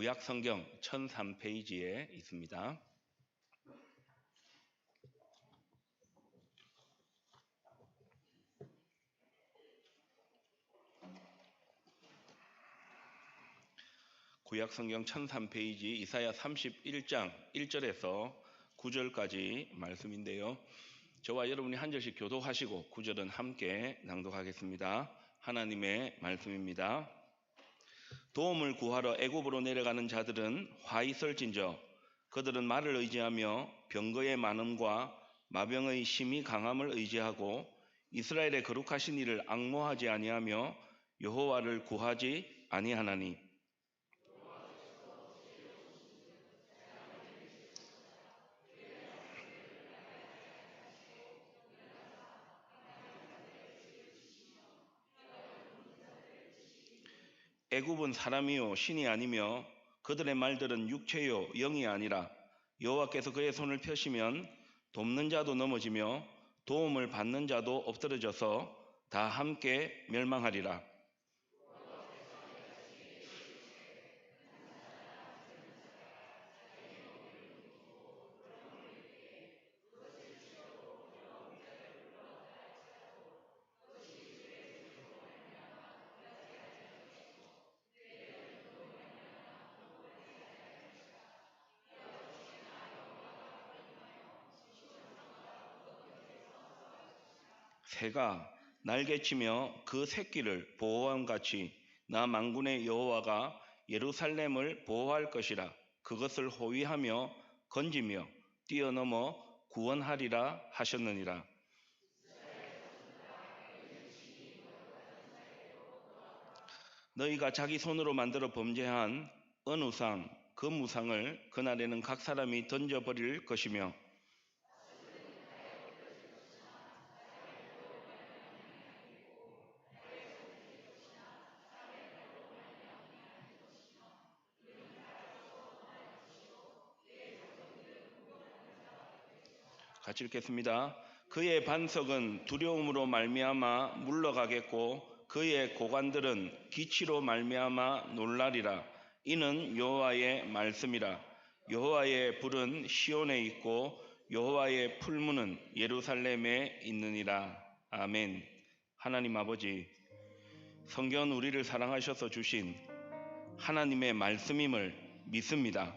구약 성경 1003페이지에 있습니다. 구약 성경 1003페이지 이사야 31장 1절에서 9절까지 말씀인데요. 저와 여러분이 한 절씩 교독하시고 9절은 함께 낭독하겠습니다. 하나님의 말씀입니다. 도움을 구하러 애굽으로 내려가는 자들은 화 있을진저 그들은 말을 의지하며 병거의 많음과 마병의 심히 강함을 의지하고 이스라엘의 거룩하신 이를 앙모하지 아니하며 여호와를 구하지 아니하나니 애굽은 사람이요 신이 아니며 그들의 말들은 육체요 영이 아니라 여호와께서 그의 손을 펴시면 돕는 자도 넘어지며 도움을 받는 자도 엎드러져서 다 함께 멸망하리라. 새가 날개치며 그 새끼를 보호함같이 나 만군의 여호와가 예루살렘을 보호할 것이라. 그것을 호위하며 건지며 뛰어넘어 구원하리라 하셨느니라. 너희가 자기 손으로 만들어 범죄한 은우상 그 무상을 그날에는 각 사람이 던져버릴 것이며 같이 읽겠습니다. 그의 반석은 두려움으로 말미암아 물러가겠고 그의 고관들은 기치로 말미암아 놀라리라. 이는 여호와의 말씀이라. 여호와의 불은 시온에 있고 여호와의 풀무는 예루살렘에 있느니라. 아멘. 하나님 아버지, 성경은 우리를 사랑하셔서 주신 하나님의 말씀임을 믿습니다.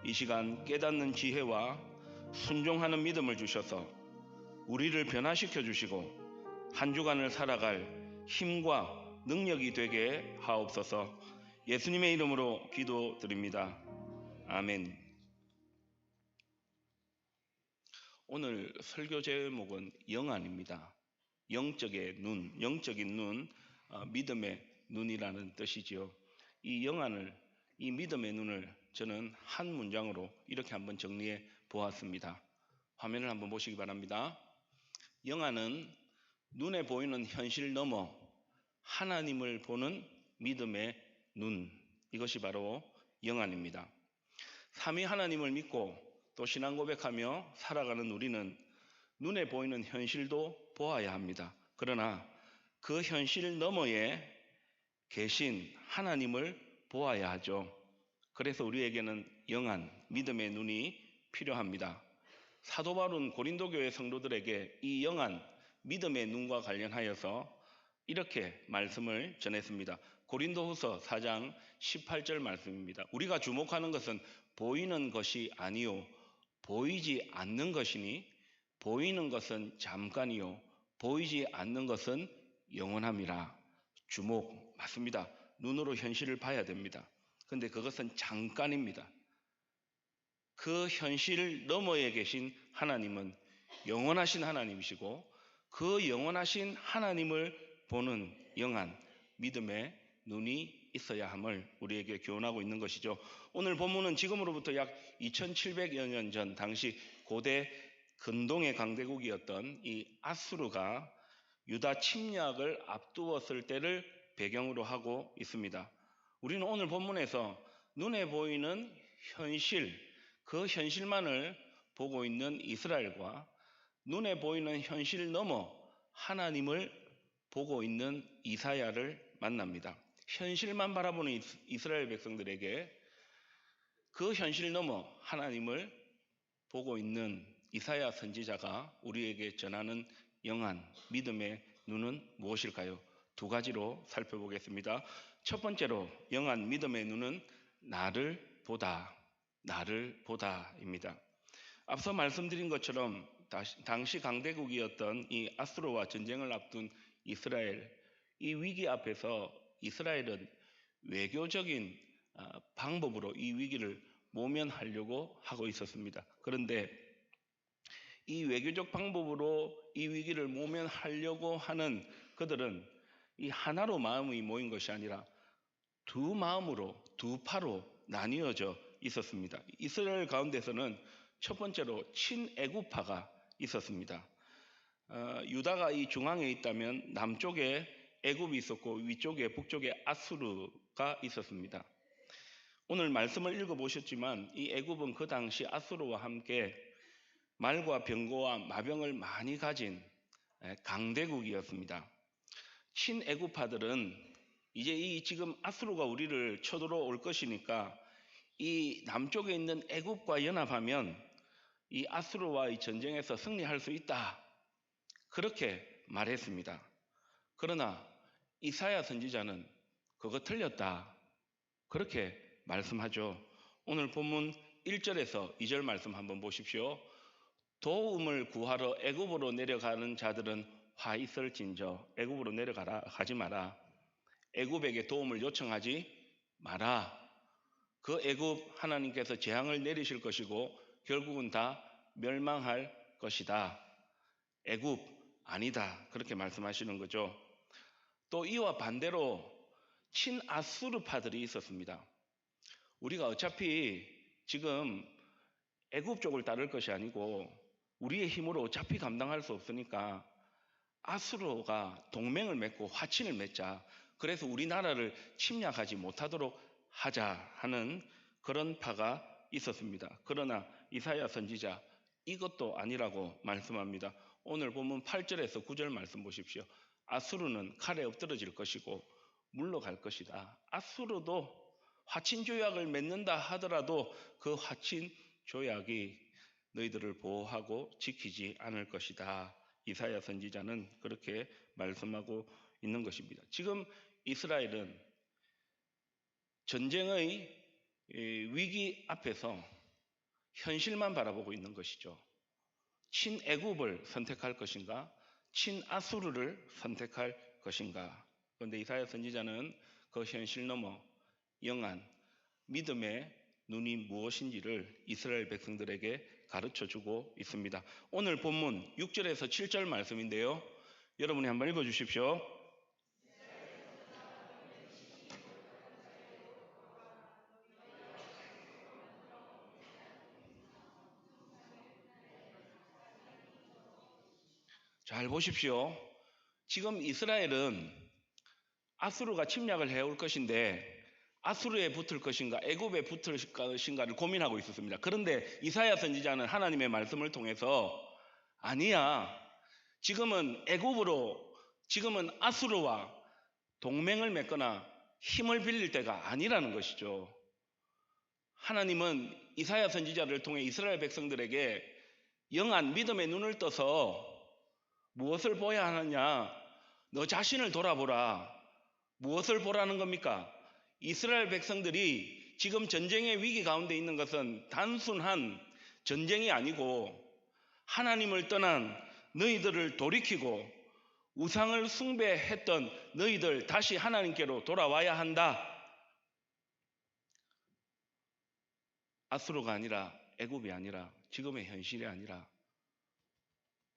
이 시간 깨닫는 지혜와 순종하는 믿음을 주셔서 우리를 변화시켜 주시고 한 주간을 살아갈 힘과 능력이 되게 하옵소서. 예수님의 이름으로 기도드립니다. 아멘. 오늘 설교 제목은 영안입니다. 영적인 눈, 믿음의 눈이라는 뜻이지요. 이 영안을, 이 믿음의 눈을 저는 한 문장으로 이렇게 한번 정리해 보았습니다. 화면을 한번 보시기 바랍니다. 영안은 눈에 보이는 현실 넘어 하나님을 보는 믿음의 눈, 이것이 바로 영안입니다. 삼위 하나님을 믿고 또 신앙 고백하며 살아가는 우리는 눈에 보이는 현실도 보아야 합니다. 그러나 그 현실 너머에 계신 하나님을 보아야 하죠. 그래서 우리에게는 영안, 믿음의 눈이 필요합니다. 사도 바울은 고린도 교회 성도들에게 이 영안, 믿음의 눈과 관련하여서 이렇게 말씀을 전했습니다. 고린도후서 4장 18절 말씀입니다. 우리가 주목하는 것은 보이는 것이 아니요 보이지 않는 것이니 보이는 것은 잠깐이요 보이지 않는 것은 영원함이라. 주목, 맞습니다. 눈으로 현실을 봐야 됩니다. 그런데 그것은 잠깐입니다. 그 현실 너머에 계신 하나님은 영원하신 하나님이시고 그 영원하신 하나님을 보는 영안, 믿음의 눈이 있어야 함을 우리에게 교훈하고 있는 것이죠. 오늘 본문은 지금으로부터 약 2700여 년 전 당시 고대 근동의 강대국이었던 이 아수르가 유다 침략을 앞두었을 때를 배경으로 하고 있습니다. 우리는 오늘 본문에서 눈에 보이는 현실, 그 현실만을 보고 있는 이스라엘과 눈에 보이는 현실 넘어 하나님을 보고 있는 이사야를 만납니다. 현실만 바라보는 이스라엘 백성들에게 그 현실 넘어 하나님을 보고 있는 이사야 선지자가 우리에게 전하는 영안, 믿음의 눈은 무엇일까요? 두 가지로 살펴보겠습니다. 첫 번째로 영안, 믿음의 눈은 나를 보다, 나를 보다입니다. 앞서 말씀드린 것처럼 당시 강대국이었던 이 아수르와 전쟁을 앞둔 이스라엘, 이 위기 앞에서 이스라엘은 외교적인 방법으로 이 위기를 모면하려고 하고 있었습니다. 그런데 이 외교적 방법으로 이 위기를 모면하려고 하는 그들은 이 하나로 마음이 모인 것이 아니라 두 마음으로, 두 파로 나뉘어져 있었습니다. 이스라엘 가운데서는 첫 번째로 친애굽파가 있었습니다. 유다가 이 중앙에 있다면 남쪽에 애굽이 있었고 위쪽에 북쪽에 아수르가 있었습니다. 오늘 말씀을 읽어보셨지만 이 애굽은 그 당시 아수르와 함께 말과 병거와 마병을 많이 가진 강대국이었습니다. 친애굽파들은 이제 이 지금 아수르가 우리를 쳐들어올 것이니까 이 남쪽에 있는 애굽과 연합하면 이 아수르와의 전쟁에서 승리할 수 있다. 그렇게 말했습니다. 그러나 이사야 선지자는 그거 틀렸다. 그렇게 말씀하죠. 오늘 본문 1절에서 2절 말씀 한번 보십시오. 도움을 구하러 애굽으로 내려가는 자들은 화 있을진저. 애굽으로 내려가라 가지 마라. 애굽에게 도움을 요청하지 마라. 그 애굽 하나님께서 재앙을 내리실 것이고 결국은 다 멸망할 것이다. 애굽 아니다. 그렇게 말씀하시는 거죠. 또 이와 반대로 친아수르파들이 있었습니다. 우리가 어차피 지금 애굽 쪽을 따를 것이 아니고 우리의 힘으로 어차피 감당할 수 없으니까 아수르가 동맹을 맺고 화친을 맺자. 그래서 우리나라를 침략하지 못하도록 하자 하는 그런 파가 있었습니다. 그러나 이사야 선지자 이것도 아니라고 말씀합니다. 오늘 보면 8절에서 9절 말씀 보십시오. 아수르는 칼에 엎드러질 것이고 물러갈 것이다. 아수르도 화친 조약을 맺는다 하더라도 그 화친 조약이 너희들을 보호하고 지키지 않을 것이다. 이사야 선지자는 그렇게 말씀하고 있는 것입니다. 지금 이스라엘은 전쟁의 위기 앞에서 현실만 바라보고 있는 것이죠. 친애굽을 선택할 것인가? 친아수르를 선택할 것인가? 그런데 이사야 선지자는 그 현실 넘어 영안, 믿음의 눈이 무엇인지를 이스라엘 백성들에게 가르쳐주고 있습니다. 오늘 본문 6절에서 7절 말씀인데요. 여러분이 한번 읽어주십시오. 잘 보십시오. 지금 이스라엘은 아수르가 침략을 해올 것인데 아수르에 붙을 것인가 애굽에 붙을 것인가를 고민하고 있었습니다. 그런데 이사야 선지자는 하나님의 말씀을 통해서 아니야. 지금은 지금은 아수르와 동맹을 맺거나 힘을 빌릴 때가 아니라는 것이죠. 하나님은 이사야 선지자를 통해 이스라엘 백성들에게 영안 믿음의 눈을 떠서 무엇을 보아야 하느냐? 너 자신을 돌아보라. 무엇을 보라는 겁니까? 이스라엘 백성들이 지금 전쟁의 위기 가운데 있는 것은 단순한 전쟁이 아니고 하나님을 떠난 너희들을 돌이키고 우상을 숭배했던 너희들 다시 하나님께로 돌아와야 한다. 아수르가 아니라 애굽이 아니라 지금의 현실이 아니라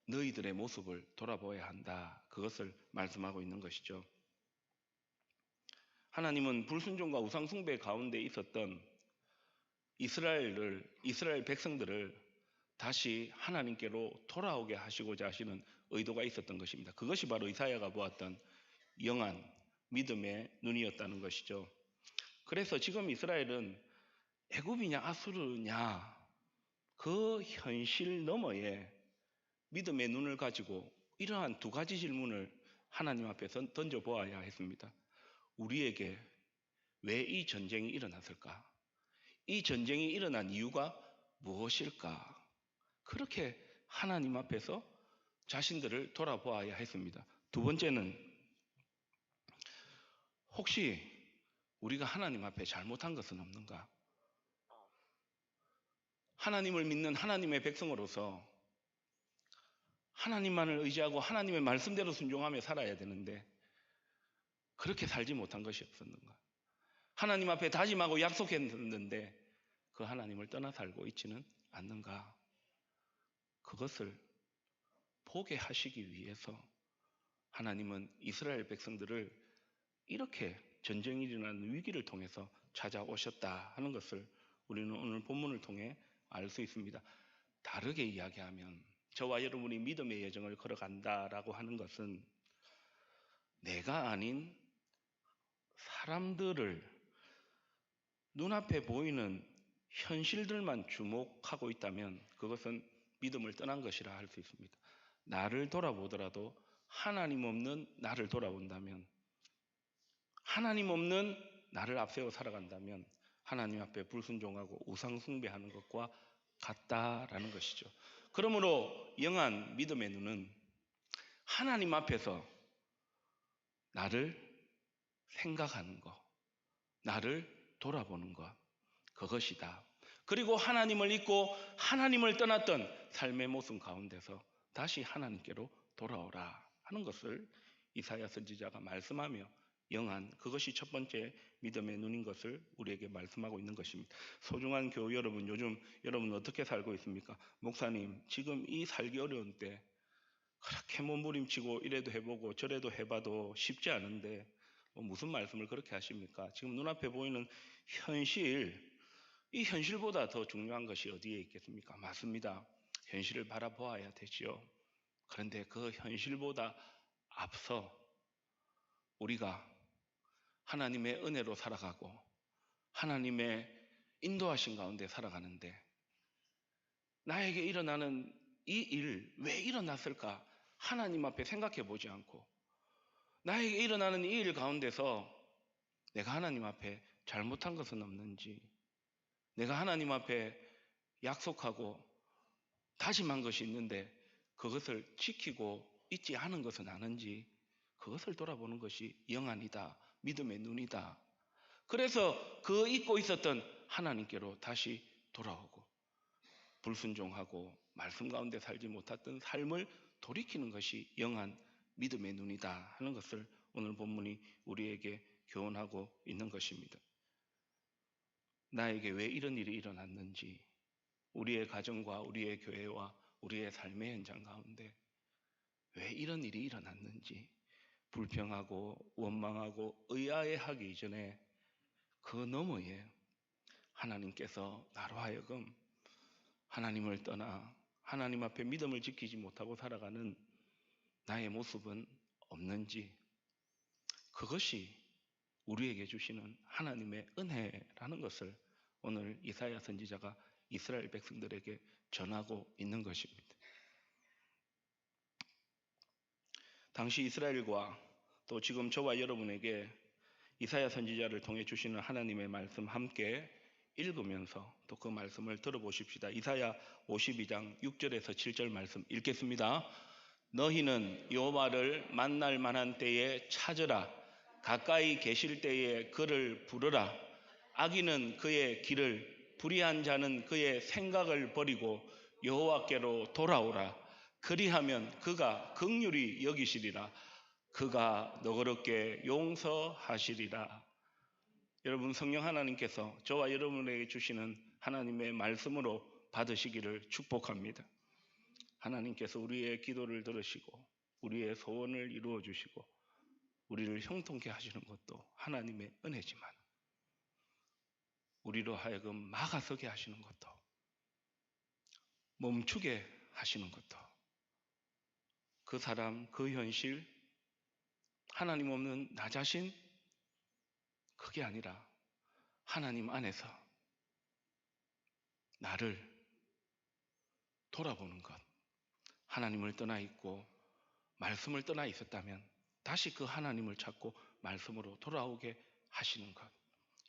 너희들의 모습을 돌아보아야 한다. 그것을 말씀하고 있는 것이죠. 하나님은 불순종과 우상 숭배 가운데 있었던 이스라엘 백성들을 다시 하나님께로 돌아오게 하시고자 하시는 의도가 있었던 것입니다. 그것이 바로 이사야가 보았던 영안 믿음의 눈이었다는 것이죠. 그래서 지금 이스라엘은 애굽이냐 아수르냐 그 현실 너머에 믿음의 눈을 가지고 이러한 두 가지 질문을 하나님 앞에서 던져보아야 했습니다. 우리에게 왜 이 전쟁이 일어났을까? 이 전쟁이 일어난 이유가 무엇일까? 그렇게 하나님 앞에서 자신들을 돌아보아야 했습니다. 두 번째는 혹시 우리가 하나님 앞에 잘못한 것은 없는가? 하나님을 믿는 하나님의 백성으로서 하나님만을 의지하고 하나님의 말씀대로 순종하며 살아야 되는데 그렇게 살지 못한 것이 없었는가? 하나님 앞에 다짐하고 약속했는데 그 하나님을 떠나 살고 있지는 않는가? 그것을 보게 하시기 위해서 하나님은 이스라엘 백성들을 이렇게 전쟁이 일어나는 위기를 통해서 찾아오셨다 하는 것을 우리는 오늘 본문을 통해 알 수 있습니다. 다르게 이야기하면 저와 여러분이 믿음의 여정을 걸어간다라고 하는 것은 내가 아닌 사람들을 눈앞에 보이는 현실들만 주목하고 있다면 그것은 믿음을 떠난 것이라 할 수 있습니다. 나를 돌아보더라도 하나님 없는 나를 돌아본다면, 하나님 없는 나를 앞세워 살아간다면 하나님 앞에 불순종하고 우상 숭배하는 것과 같다라는 것이죠. 그러므로 영한 믿음의 눈은 하나님 앞에서 나를 생각하는 것, 나를 돌아보는 것, 그것이다. 그리고 하나님을 잊고 하나님을 떠났던 삶의 모습 가운데서 다시 하나님께로 돌아오라 하는 것을 이사야 선지자가 말씀하며 영한 그것이 첫 번째 믿음의 눈인 것을 우리에게 말씀하고 있는 것입니다. 소중한 교우 여러분, 요즘 여러분 어떻게 살고 있습니까? 목사님, 지금 이 살기 어려운 때 그렇게 몸부림치고 이래도 해보고 저래도 해봐도 쉽지 않은데 무슨 말씀을 그렇게 하십니까? 지금 눈앞에 보이는 현실, 이 현실보다 더 중요한 것이 어디에 있겠습니까? 맞습니다. 현실을 바라보아야 되지요. 그런데 그 현실보다 앞서 우리가 하나님의 은혜로 살아가고 하나님의 인도하신 가운데 살아가는데 나에게 일어나는 이 일 왜 일어났을까? 하나님 앞에 생각해 보지 않고 나에게 일어나는 이 일 가운데서 내가 하나님 앞에 잘못한 것은 없는지, 내가 하나님 앞에 약속하고 다짐한 것이 있는데 그것을 지키고 있지 않은 것은 아는지 그것을 돌아보는 것이 영안이다, 믿음의 눈이다. 그래서 그 잊고 있었던 하나님께로 다시 돌아오고 불순종하고 말씀 가운데 살지 못했던 삶을 돌이키는 것이 영한 믿음의 눈이다 하는 것을 오늘 본문이 우리에게 교훈하고 있는 것입니다. 나에게 왜 이런 일이 일어났는지, 우리의 가정과 우리의 교회와 우리의 삶의 현장 가운데 왜 이런 일이 일어났는지 불평하고 원망하고 의아해하기 이전에 그 너머에 하나님께서 나로 하여금 하나님을 떠나 하나님 앞에 믿음을 지키지 못하고 살아가는 나의 모습은 없는지, 그것이 우리에게 주시는 하나님의 은혜라는 것을 오늘 이사야 선지자가 이스라엘 백성들에게 전하고 있는 것입니다. 당시 이스라엘과 또 지금 저와 여러분에게 이사야 선지자를 통해 주시는 하나님의 말씀 함께 읽으면서 또 그 말씀을 들어보십시다. 이사야 52장 6절에서 7절 말씀 읽겠습니다. 너희는 여호와를 만날 만한 때에 찾으라. 가까이 계실 때에 그를 부르라. 악인은 그의 길을, 불의한 자는 그의 생각을 버리고 여호와께로 돌아오라. 그리하면 그가 긍휼히 여기시리라. 그가 너그럽게 용서하시리라. 여러분, 성령 하나님께서 저와 여러분에게 주시는 하나님의 말씀으로 받으시기를 축복합니다. 하나님께서 우리의 기도를 들으시고 우리의 소원을 이루어 주시고 우리를 형통케 하시는 것도 하나님의 은혜지만 우리로 하여금 막아서게 하시는 것도 멈추게 하시는 것도 그 사람, 그 현실, 하나님 없는 나 자신, 그게 아니라 하나님 안에서 나를 돌아보는 것, 하나님을 떠나 있고 말씀을 떠나 있었다면 다시 그 하나님을 찾고 말씀으로 돌아오게 하시는 것,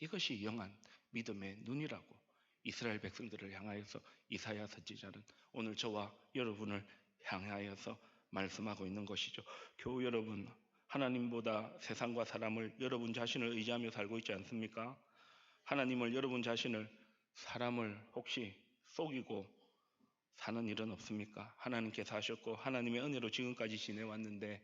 이것이 영한 믿음의 눈이라고 이스라엘 백성들을 향하여서 이사야 선지자는 오늘 저와 여러분을 향하여서 말씀하고 있는 것이죠. 교우 여러분, 하나님보다 세상과 사람을 여러분 자신을 의지하며 살고 있지 않습니까? 하나님을 여러분 자신을 사람을 혹시 속이고 사는 일은 없습니까? 하나님께서 하셨고 하나님의 은혜로 지금까지 지내왔는데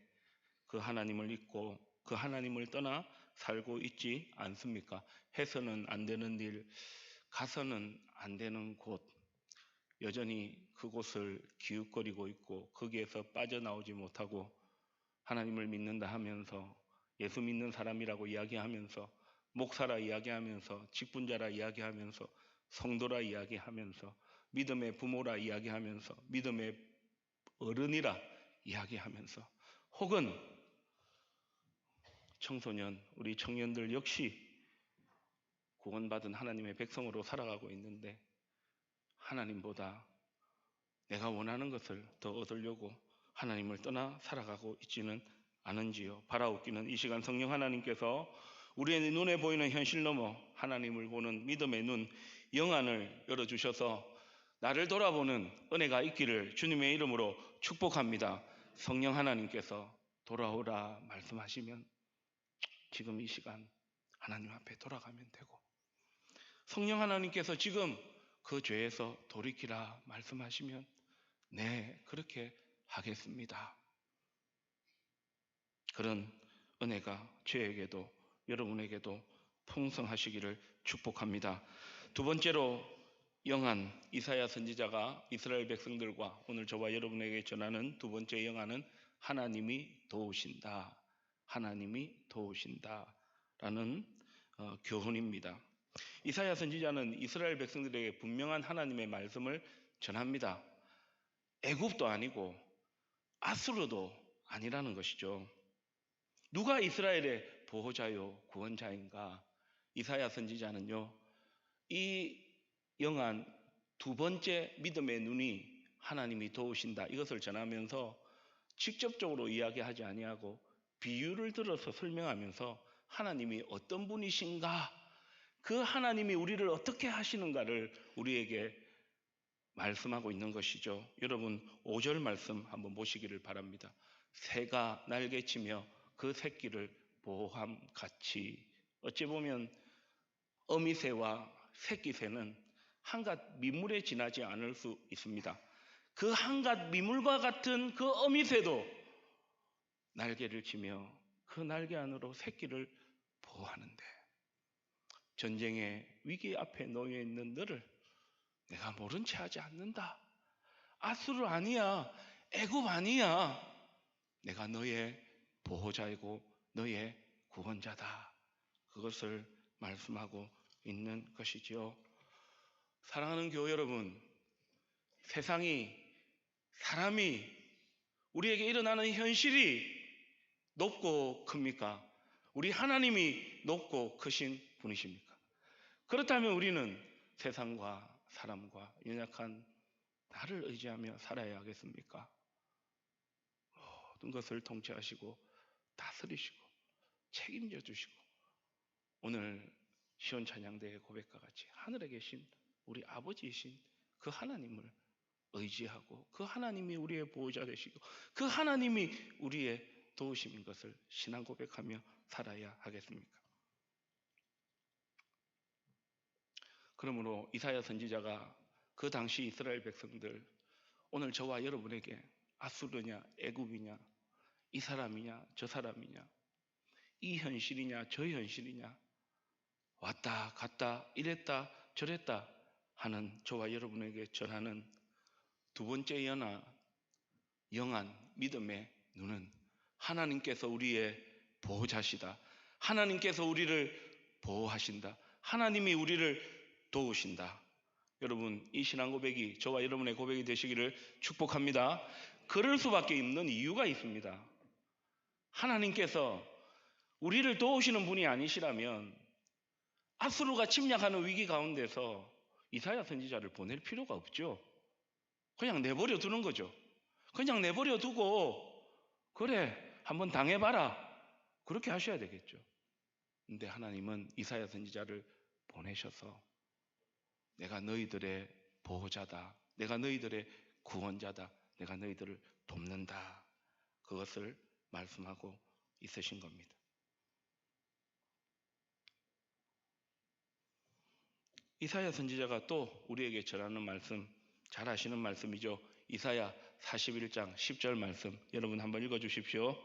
그 하나님을 잊고 그 하나님을 떠나 살고 있지 않습니까? 해서는 안 되는 일, 가서는 안 되는 곳, 여전히 그곳을 기웃거리고 있고 거기에서 빠져나오지 못하고 하나님을 믿는다 하면서 예수 믿는 사람이라고 이야기하면서 목사라 이야기하면서 직분자라 이야기하면서 성도라 이야기하면서 믿음의 부모라 이야기하면서 믿음의 어른이라 이야기하면서 혹은 청소년, 우리 청년들 역시 구원받은 하나님의 백성으로 살아가고 있는데 하나님보다 내가 원하는 것을 더 얻으려고 하나님을 떠나 살아가고 있지는 않은지요. 바라옵기는 이 시간 성령 하나님께서 우리의 눈에 보이는 현실 넘어 하나님을 보는 믿음의 눈, 영안을 열어주셔서 나를 돌아보는 은혜가 있기를 주님의 이름으로 축복합니다. 성령 하나님께서 돌아오라 말씀하시면 지금 이 시간 하나님 앞에 돌아가면 되고, 성령 하나님께서 지금 그 죄에서 돌이키라 말씀하시면 네, 그렇게 하겠습니다. 그런 은혜가 저에게도 여러분에게도 풍성하시기를 축복합니다. 두 번째로 영안, 이사야 선지자가 이스라엘 백성들과 오늘 저와 여러분에게 전하는 두 번째 영안은 하나님이 도우신다. 하나님이 도우신다라는 교훈입니다. 이사야 선지자는 이스라엘 백성들에게 분명한 하나님의 말씀을 전합니다. 애굽도 아니고 아수르도 아니라는 것이죠. 누가 이스라엘의 보호자요 구원자인가? 이사야 선지자는요, 이 영안 두 번째 믿음의 눈이 하나님이 도우신다 이것을 전하면서 직접적으로 이야기하지 아니하고 비유를 들어서 설명하면서 하나님이 어떤 분이신가, 그 하나님이 우리를 어떻게 하시는가를 우리에게 말씀하고 있는 것이죠. 여러분 5절 말씀 한번 보시기를 바랍니다. 새가 날개치며 그 새끼를 보호함같이. 어찌 보면 어미새와 새끼새는 한갓 미물에 지나지 않을 수 있습니다. 그 한갓 미물과 같은 그 어미새도 날개를 치며 그 날개 안으로 새끼를 보호하는데, 전쟁의 위기 앞에 놓여 있는 너를 내가 모른 채 하지 않는다. 아수르 아니야, 애굽 아니야, 내가 너의 보호자이고 너의 구원자다. 그것을 말씀하고 있는 것이지요. 사랑하는 교회 여러분, 세상이, 사람이, 우리에게 일어나는 현실이 높고 큽니까? 우리 하나님이 높고 크신 분이십니까? 그렇다면 우리는 세상과 사람과 연약한 나를 의지하며 살아야 하겠습니까? 모든 것을 통치하시고 다스리시고 책임져 주시고 오늘 시온 찬양대의 고백과 같이 하늘에 계신 우리 아버지이신 그 하나님을 의지하고 그 하나님이 우리의 보호자 되시고 그 하나님이 우리의 도우심인 것을 신앙 고백하며 살아야 하겠습니까? 그러므로 이사야 선지자가 그 당시 이스라엘 백성들, 오늘 저와 여러분에게 아수르냐 애굽이냐 이 사람이냐 저 사람이냐 이 현실이냐 저 현실이냐 왔다 갔다 이랬다 저랬다 하는 저와 여러분에게 전하는 두 번째 영안 믿음의 눈은 하나님께서 우리의 보호자시다. 하나님께서 우리를 보호하신다. 하나님이 우리를 도우신다. 여러분, 이 신앙 고백이 저와 여러분의 고백이 되시기를 축복합니다. 그럴 수밖에 없는 이유가 있습니다. 하나님께서 우리를 도우시는 분이 아니시라면 아수르가 침략하는 위기 가운데서 이사야 선지자를 보낼 필요가 없죠. 그냥 내버려 두는 거죠. 그냥 내버려 두고 그래 한번 당해봐라 그렇게 하셔야 되겠죠. 근데 하나님은 이사야 선지자를 보내셔서 내가 너희들의 보호자다. 내가 너희들의 구원자다. 내가 너희들을 돕는다. 그것을 말씀하고 있으신 겁니다. 이사야 선지자가 또 우리에게 전하는 말씀, 잘 아시는 말씀이죠. 이사야 41장 10절 말씀, 여러분 한번 읽어주십시오.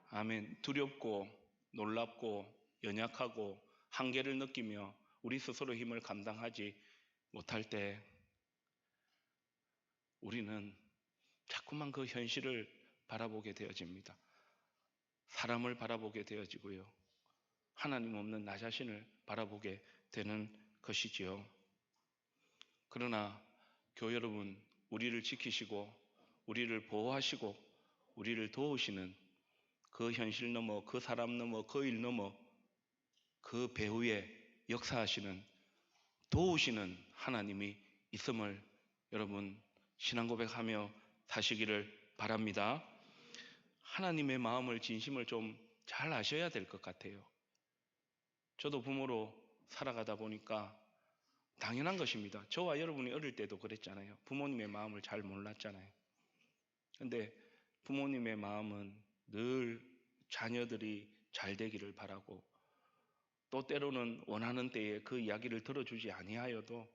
아멘. 두렵고 놀랍고 연약하고 한계를 느끼며 우리 스스로 힘을 감당하지 못할 때 우리는 자꾸만 그 현실을 바라보게 되어집니다. 사람을 바라보게 되어지고요. 하나님 없는 나 자신을 바라보게 되는 것이지요. 그러나 교회 여러분, 우리를 지키시고 우리를 보호하시고 우리를 도우시는 그 현실 넘어, 그 사람 넘어, 그 일 넘어 그 배후에 역사하시는, 도우시는 하나님이 있음을 여러분 신앙 고백하며 사시기를 바랍니다. 하나님의 마음을, 진심을 좀 잘 아셔야 될 것 같아요. 저도 부모로 살아가다 보니까 당연한 것입니다. 저와 여러분이 어릴 때도 그랬잖아요. 부모님의 마음을 잘 몰랐잖아요. 근데 부모님의 마음은 늘 자녀들이 잘 되기를 바라고, 또 때로는 원하는 때에 그 이야기를 들어주지 아니하여도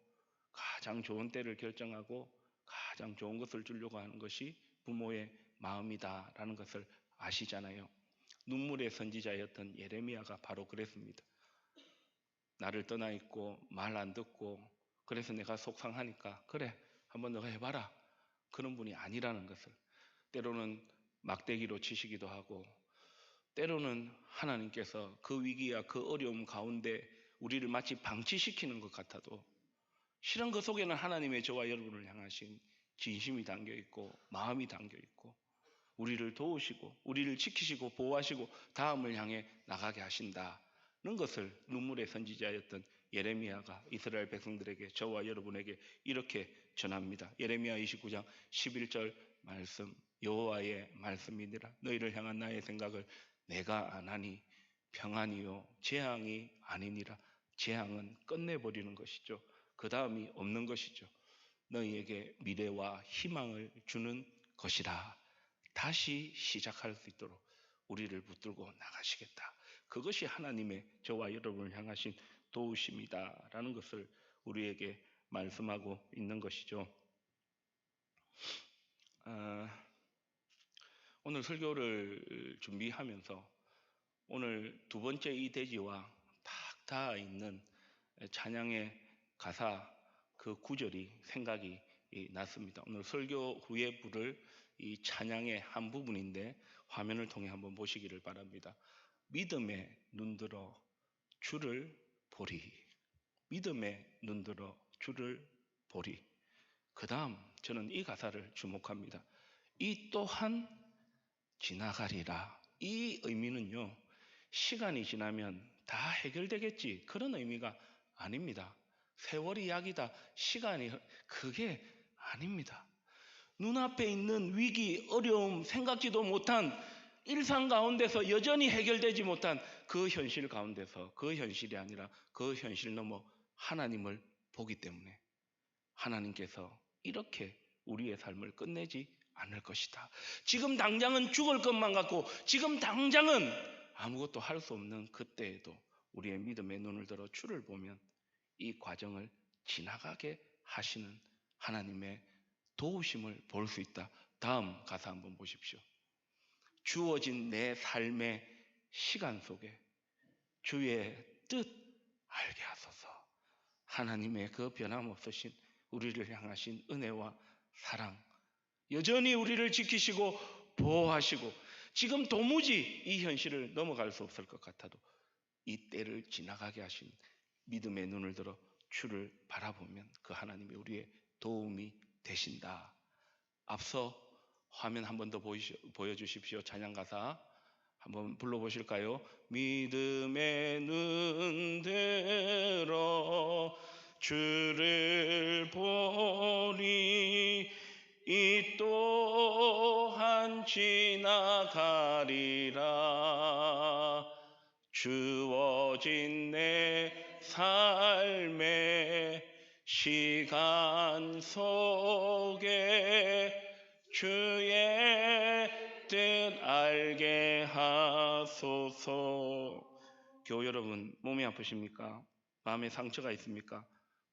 가장 좋은 때를 결정하고 가장 좋은 것을 주려고 하는 것이 부모의 마음이다라는 것을 아시잖아요. 눈물의 선지자였던 예레미야가 바로 그랬습니다. 나를 떠나 있고 말 안 듣고 그래서 내가 속상하니까 그래 한번 너가 해봐라, 그런 분이 아니라는 것을, 때로는 막대기로 치시기도 하고 때로는 하나님께서 그 위기와 그 어려움 가운데 우리를 마치 방치시키는 것 같아도 실은 그 속에는 하나님의 저와 여러분을 향하신 진심이 담겨있고 마음이 담겨있고 우리를 도우시고 우리를 지키시고 보호하시고 다음을 향해 나가게 하신다는 것을 눈물의 선지자였던 예레미야가 이스라엘 백성들에게, 저와 여러분에게 이렇게 전합니다. 예레미야 29장 11절 말씀, 여호와의 말씀이니라. 너희를 향한 나의 생각을 내가 아나니 평안이요 재앙이 아니니라. 재앙은 끝내버리는 것이죠. 그 다음이 없는 것이죠. 너희에게 미래와 희망을 주는 것이라. 다시 시작할 수 있도록 우리를 붙들고 나가시겠다. 그것이 하나님의 저와 여러분을 향하신 도우심이다라는 것을 우리에게 말씀하고 있는 것이죠. 오늘 설교를 준비하면서 오늘 두 번째 이 대지와 딱 닿아 있는 찬양의 가사 그 구절이 생각이 났습니다. 오늘 설교 후에 부를 이 찬양의 한 부분인데 화면을 통해 한번 보시기를 바랍니다. 믿음에 눈들어 주를 보리. 믿음에 눈들어 주를 보리. 그 다음 저는 이 가사를 주목합니다. 이 또한 지나가리라. 이 의미는요, 시간이 지나면 다 해결되겠지 그런 의미가 아닙니다. 세월이 약이다, 시간이, 그게 아닙니다. 눈앞에 있는 위기, 어려움, 생각지도 못한 일상 가운데서 여전히 해결되지 못한 그 현실 가운데서, 그 현실이 아니라 그 현실 넘어 하나님을 보기 때문에 하나님께서 이렇게 우리의 삶을 끝내지 않을 것이다. 지금 당장은 죽을 것만 같고 지금 당장은 아무것도 할 수 없는 그때에도 우리의 믿음의 눈을 들어 주를 보면 이 과정을 지나가게 하시는 하나님의 도우심을 볼 수 있다. 다음 가사 한번 보십시오. 주어진 내 삶의 시간 속에 주의 뜻 알게 하소서. 하나님의 그 변함없으신 우리를 향하신 은혜와 사랑, 여전히 우리를 지키시고 보호하시고 지금 도무지 이 현실을 넘어갈 수 없을 것 같아도 이 때를 지나가게 하신 믿음의 눈을 들어 주를 바라보면 그 하나님이 우리의 도움이 되신다. 앞서 화면 한 번 더 보여주십시오. 찬양 가사 한번 불러보실까요? 믿음의 눈 들어 주를 보리. 하리라. 주어진 내 삶의 시간 속에 주의 뜻 알게 하소서. 교우 여러분, 몸이 아프십니까? 마음에 상처가 있습니까?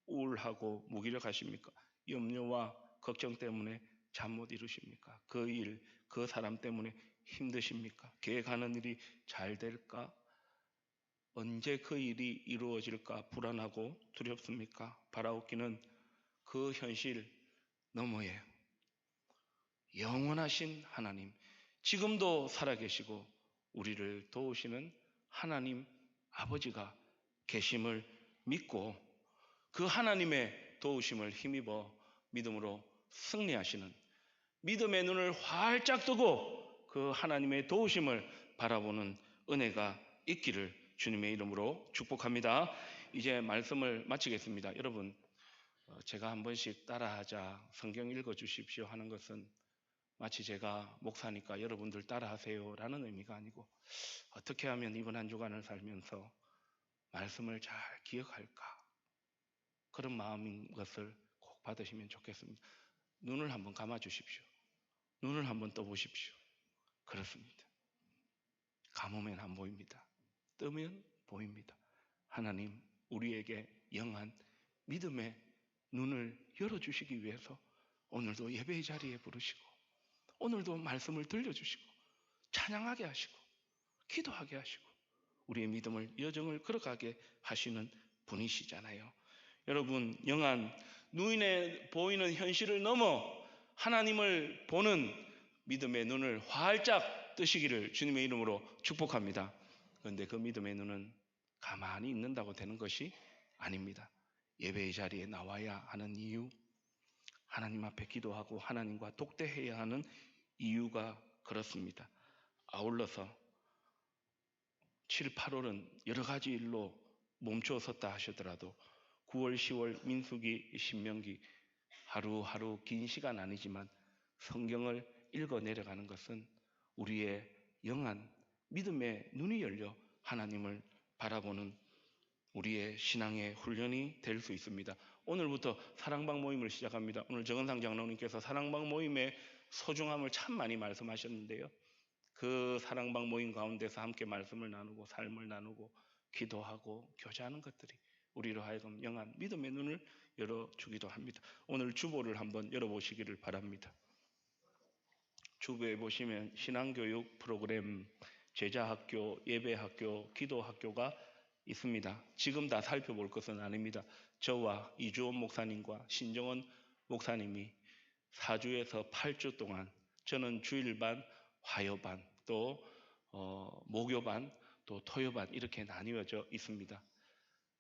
우울하고 무기력하십니까? 염려와 걱정 때문에 잠 못 이루십니까? 그 일, 그 사람 때문에 힘드십니까? 계획하는 일이 잘 될까? 언제 그 일이 이루어질까 불안하고 두렵습니까? 바라옵기는 그 현실 너머에 영원하신 하나님, 지금도 살아계시고 우리를 도우시는 하나님 아버지가 계심을 믿고 그 하나님의 도우심을 힘입어 믿음으로 승리하시는, 믿음의 눈을 활짝 뜨고 그 하나님의 도우심을 바라보는 은혜가 있기를 주님의 이름으로 축복합니다. 이제 말씀을 마치겠습니다. 여러분, 제가 한 번씩 따라하자, 성경 읽어주십시오 하는 것은 마치 제가 목사니까 여러분들 따라하세요 라는 의미가 아니고, 어떻게 하면 이번 한 주간을 살면서 말씀을 잘 기억할까, 그런 마음인 것을 꼭 받으시면 좋겠습니다. 눈을 한번 감아 주십시오. 눈을 한번 떠 보십시오. 그렇습니다. 감으면 안 보입니다. 뜨면 보입니다. 하나님, 우리에게 영한 믿음의 눈을 열어주시기 위해서 오늘도 예배의 자리에 부르시고, 오늘도 말씀을 들려주시고, 찬양하게 하시고, 기도하게 하시고, 우리의 믿음을, 여정을 걸어가게 하시는 분이시잖아요. 여러분, 영한 눈에 보이는 현실을 넘어 하나님을 보는 믿음의 눈을 활짝 뜨시기를 주님의 이름으로 축복합니다. 그런데 그 믿음의 눈은 가만히 있는다고 되는 것이 아닙니다. 예배의 자리에 나와야 하는 이유, 하나님 앞에 기도하고 하나님과 독대해야 하는 이유가 그렇습니다. 아울러서 7, 8월은 여러 가지 일로 멈추었었다 하시더라도 9월, 10월 민수기, 신명기 하루하루 긴 시간 아니지만 성경을 읽어 내려가는 것은 우리의 영한 믿음의 눈이 열려 하나님을 바라보는 우리의 신앙의 훈련이 될 수 있습니다. 오늘부터 사랑방 모임을 시작합니다. 오늘 정은상 장로님께서 사랑방 모임의 소중함을 참 많이 말씀하셨는데요. 그 사랑방 모임 가운데서 함께 말씀을 나누고 삶을 나누고 기도하고 교제하는 것들이 우리로 하여금 영한 믿음의 눈을 열어주기도 합니다. 오늘 주보를 한번 열어보시기를 바랍니다. 주보에 보시면 신앙교육 프로그램, 제자학교, 예배학교, 기도학교가 있습니다. 지금 다 살펴볼 것은 아닙니다. 저와 이주원 목사님과 신정원 목사님이 4주에서 8주 동안, 저는 주일반, 화요반, 또 목요반, 또 토요반 이렇게 나뉘어져 있습니다.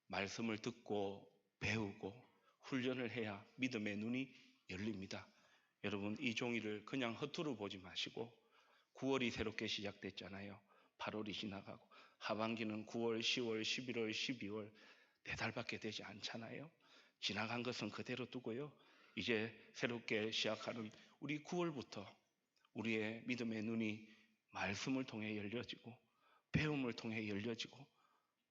말씀을 듣고 배우고 훈련을 해야 믿음의 눈이 열립니다. 여러분, 이 종이를 그냥 허투루 보지 마시고 9월이 새롭게 시작됐잖아요. 8월이 지나가고 하반기는 9월, 10월, 11월, 12월 4달밖에 되지 않잖아요. 지나간 것은 그대로 두고요. 이제 새롭게 시작하는 우리 9월부터 우리의 믿음의 눈이 말씀을 통해 열려지고 배움을 통해 열려지고,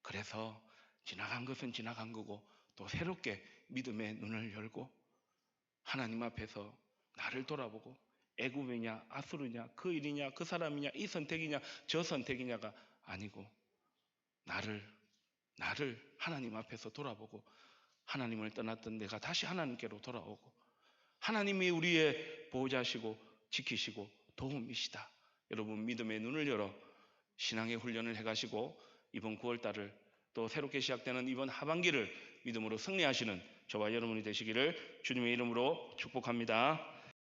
그래서 지나간 것은 지나간 거고 또 새롭게 믿음의 눈을 열고 하나님 앞에서 나를 돌아보고 애굽이냐 아수르냐 그 일이냐 그 사람이냐 이 선택이냐 저 선택이냐가 아니고 나를 하나님 앞에서 돌아보고 하나님을 떠났던 내가 다시 하나님께로 돌아오고 하나님이 우리의 보호자시고 지키시고 도움이시다. 여러분, 믿음의 눈을 열어 신앙의 훈련을 해가시고 이번 9월달을 또 새롭게 시작되는 이번 하반기를 믿음으로 승리하시는 저와 여러분이 되시기를 주님의 이름으로 축복합니다.